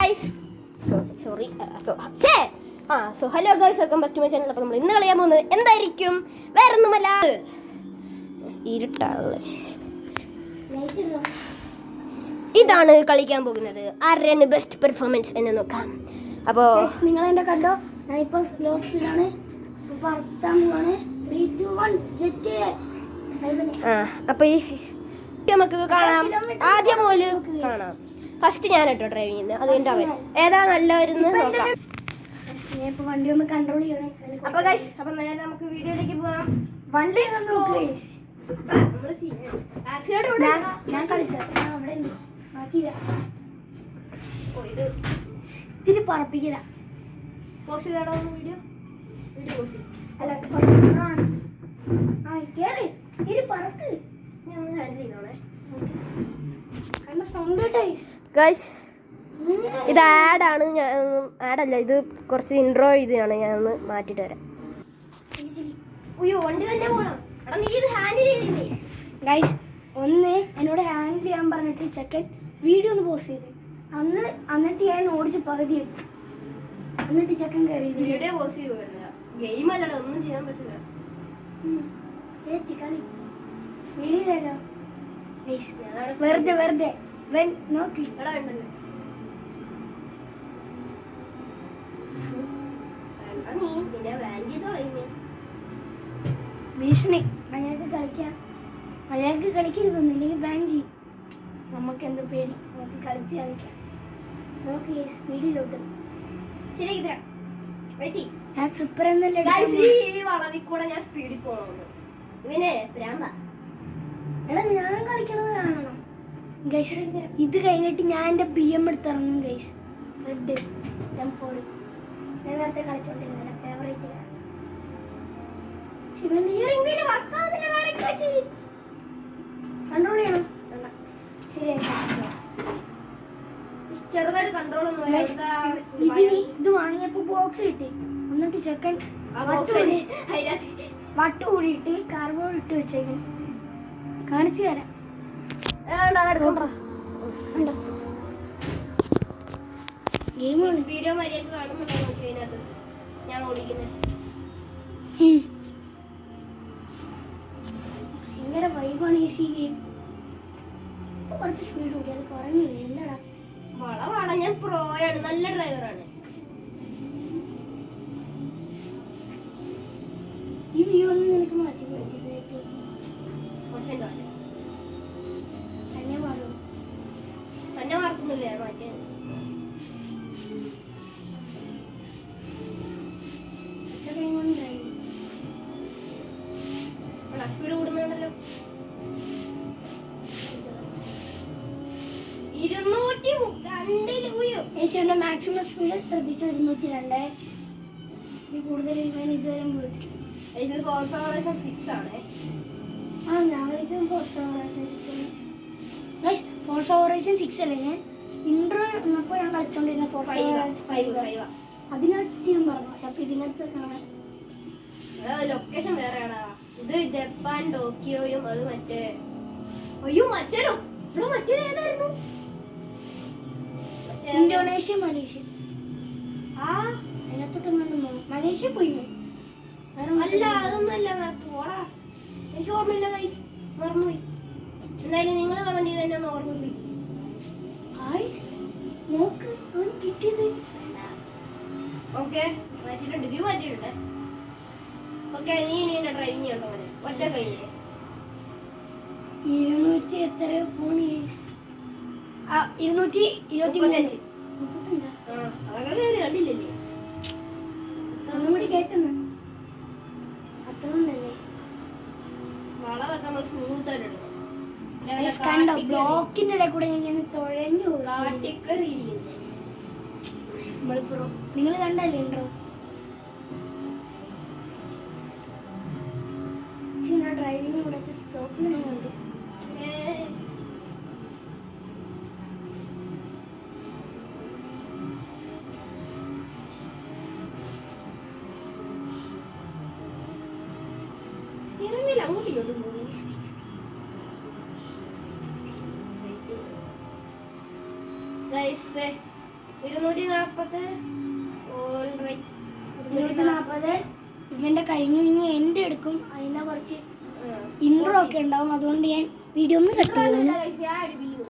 Guys hello guys, welcome back to my channel. അപ്പോൾ നമ്മൾ ഇന്ന് കളിയാൻ പോകുന്നത് എന്തായിരിക്കും? വേറൊന്നുമല്ല, ഇരുട്ടാണ്. ഇതാണ് കളിക്കാൻ പോകുന്നത്. ആരുടെയാണ് ബെസ്റ്റ് പെർഫോമൻസ് എന്ന് നോക്കാം. അപ്പോൾ നിങ്ങൾ എന്നെ കണ്ടോ? ഞാനിപ്പോൾ സ്ലോ സ്പീഡാണ് പറത്താൻ പോവാണ്. 3, 2, 1 ജെറ്റ്. അപ്പോൾ ഈ നമുക്ക് കാണാം. ആദ്യം മുതൽ കാണാം. ഫസ്റ്റ് ഞാൻ കേട്ടോ ഡ്രൈവിംഗ് ചെയ്യുന്നത്, അത് കഴിഞ്ഞിട്ട് അവൻ. ഏതാ നല്ലവരെന്ന് നോക്കാം. വണ്ടി ഒന്ന് കൺട്രോൾ ചെയ്യണേ. അപ്പോൾ ഗൈസ്, അപ്പോൾ നേരെ നമുക്ക് വീഡിയോയിലേക്ക് പോകാം. വണ്ടി ഞാൻ കളിച്ചത് അവിടെ മാറ്റിയില്ല. ഇത്തിരി പറപ്പിക്കില്ല. വീഡിയോ അല്ല കേറി ഇത്തിരി പറക്ക്. ഗൈസ്, ഇത് ആഡാണ്. ആഡല്ല, ഇത് കുറച്ച് ഇൻട്രോ ഇതാണ്. ഞാനൊന്ന് മാറ്റിയിട്ട് വരാം. വണ്ടി തന്നെ പോകണം. നീ ഇത് ഹാൻഡിൽ ചെയ്തില്ലേ? ഗൈസ്, ഒന്ന് എന്നോട് ഹാൻഡിൽ ചെയ്യാൻ പറഞ്ഞിട്ട് ചെക്കൻ വീഡിയോ ഒന്ന് പോസ്റ്റ് ചെയ്ത് എന്നിട്ട് ഞാൻ ഓടിച്ച് പകുതി എത്തി. എന്നിട്ട് ചെക്കൻ കയറി വീഡിയോ പോസ്റ്റ് ചെയ്തു. ഗെയിം അല്ലടാ, ഒന്നും ചെയ്യാൻ പറ്റില്ല. കളി സ്പീഡിലല്ലോ. വെറുതെ നോക്കി ഭീഷണി. അയാൾക്ക് കളിക്കരുതൊന്നില്ലെങ്കിൽ ബാൻ ചെയ്യും. നമുക്ക് എന്ത് പേടി, നമുക്ക് കളിച്ച് കാണിക്കാം. നോക്കി സ്പീഡിലോട്ട് ഞാൻ സൂപ്പർ എന്നല്ലേ. വളവിൽ കൂടെ ഞാൻ സ്പീഡിൽ പോകണം. ഇവനെ എടാ, ഞാൻ കളിക്കണത് കാണണം ഗൈസ്. ഇത് കഴിഞ്ഞിട്ട് ഞാൻ എൻ്റെ BM എടുത്തിറങ്ങും ഗൈസ്. റെഡ് M4 ഞാൻ നേരത്തെ കളിച്ചോണ്ടിരുന്ന ഫേവറേറ്റ്. കൺട്രോൾ ചെയ്യണം. ചെറുതായിട്ട് കൺട്രോൾ ഒന്നും. ഇത് വാങ്ങിയപ്പോ ബോക്സ് കിട്ടി. എന്നിട്ട് ചെക്കൻ വട്ട് കൂടിയിട്ട് കാർബോർഡ് ഇട്ട് വെച്ചേക്കൻ. കാണിച്ചു തരാം. ഗെയിം വീഡിയോ മര്യാദ കാണുന്നുണ്ടോ? ഞാൻ ഓടിക്കുന്നത് ഭയങ്കര വൈബാണ് ഈ ഗെയിം. കുറച്ച് സ്പീഡ് കൂടി അത് കുറഞ്ഞില്ല. എന്താടാ വളവാടാ, ഞാൻ പ്രോയാണ്, നല്ല ഡ്രൈവറാണ്. ഈ വ്യൂ ഒന്നും നിനക്ക് മാറ്റി തന്നെ മാർക്കുന്നില്ലേ? മാറ്റിയത് സ്പീഡ് കൂടുന്നുണ്ടല്ലോ. 202 മാക്സിമം സ്പീഡ് ശ്രദ്ധിച്ച 202. കൂടുതൽ ഇവൻ ഇതുവരെ പോയിട്ടില്ല. ഇത് ഫോർസ് ഓവറേഷൻ 6 ആണ്. ഞാൻ കളിച്ചത് ഫോർസ് ഓവറേഷൻ 6 അല്ലേ. ഞാൻ ഇൻട്രോ വന്നപ്പോൾ ഞാൻ കളിച്ചോണ്ടിരുന്ന അതിനകത്ത് ഞാൻ പറഞ്ഞു. പക്ഷെ അപ്പൊ ഇതിനകത്ത് കാണാൻ ലൊക്കേഷൻ വേറെയാടാ. ഇത് ജപ്പാൻ ടോക്കിയോയും അത് മറ്റേതായിരുന്നു? Indonesia, Malaysia. അതിനകത്തോട്ട് മലേഷ്യ പോയി. അല്ല, അതൊന്നുമല്ല. പോടാ, എനിക്ക് ഓർമ്മയില്ല ഗൈസ്, മറന്നുപോയി. എന്തായാലും നിങ്ങൾ കമന്റ് ചെയ്ത് തന്നെ ഒന്ന് ഓർമ്മിപ്പിക്കും. കിട്ടിയത് ഓക്കെ, മാറ്റിയിട്ടുണ്ട്, വ്യൂ മാറ്റിയിട്ടുണ്ട്. ഓക്കെ, നീ ഇനി എന്നെ ഡ്രൈവിംഗ് ചെയ്യണ്ടോ? ഒറ്റ കഴിഞ്ഞില്ലേ? 200 എത്ര ഫോൺ? 225. അതൊക്കെ കണ്ടില്ലല്ലേ? ഒന്നും കൂടി കയറ്റുന്നു. അത്രയൊന്നല്ലേ വളവൊക്കെ നമ്മൾ സ്മൂത്ത് ആയിട്ട് എടുക്കണം. കണ്ടോ, ബ്ലോക്കിന്റെ ഇടയിൽ കൂടെ ഇങ്ങനെ തുഴഞ്ഞു നിങ്ങൾ കണ്ടല്ലേ ഉണ്ടോ? ഡ്രൈവിംഗ് കൂടെ സ്റ്റോപ്പിൽ കണ്ടു. അങ്ങോട്ട് ഇങ്ങോട്ടും പോയി. ഗൈസ്, ഇത് 240 240 ഇവന്റെ കഴിഞ്ഞു. ഇനി എന്റെ എടുക്കും. അതിന്റെ കുറച്ച് ഇൻട്രോ ഒക്കെ ഉണ്ടാവും. അതുകൊണ്ട് ഞാൻ വീഡിയോ ഒന്ന് കട്ട് ചെയ്യുന്നു.